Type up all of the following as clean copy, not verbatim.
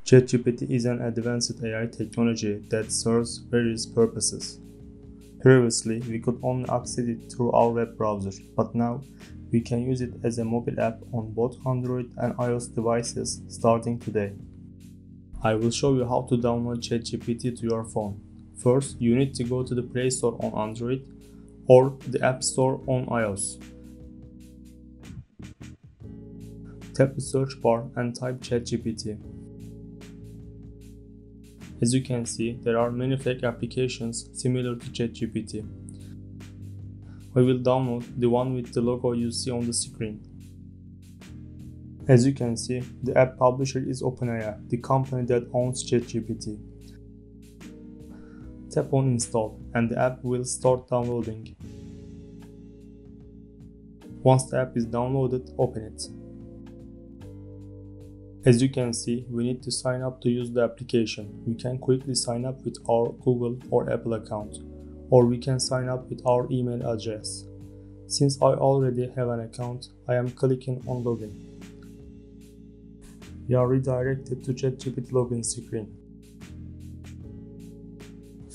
ChatGPT is an advanced AI technology that serves various purposes. Previously, we could only access it through our web browser, but now we can use it as a mobile app on both Android and iOS devices starting today. I will show you how to download ChatGPT to your phone. First, you need to go to the Play Store on Android or the App Store on iOS. Tap the search bar and type ChatGPT. As you can see, there are many fake applications similar to ChatGPT. We will download the one with the logo you see on the screen. As you can see, the app publisher is OpenAI, the company that owns ChatGPT. Tap on Install and the app will start downloading. Once the app is downloaded, open it. As you can see, we need to sign up to use the application. We can quickly sign up with our Google or Apple account, or we can sign up with our email address. Since I already have an account, I am clicking on Login. We are redirected to ChatGPT login screen.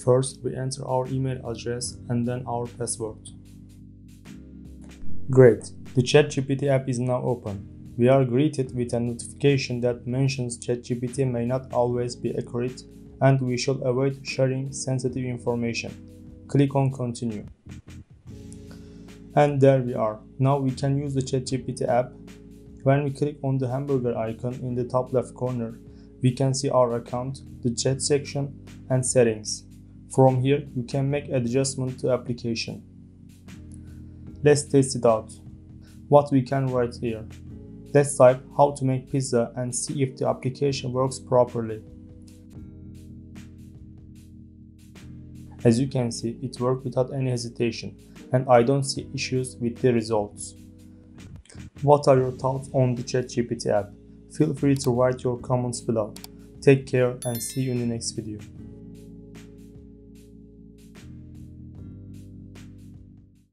First, we enter our email address and then our password. Great, the ChatGPT app is now open. We are greeted with a notification that mentions ChatGPT may not always be accurate and we should avoid sharing sensitive information. Click on Continue. And there we are. Now we can use the ChatGPT app. When we click on the hamburger icon in the top left corner, we can see our account, the chat section, and settings. From here, you can make adjustment to application. Let's test it out. What we can write here. Let's type how to make pizza and see if the application works properly. As you can see, it worked without any hesitation, and I don't see issues with the results. What are your thoughts on the ChatGPT app? Feel free to write your comments below. Take care and see you in the next video.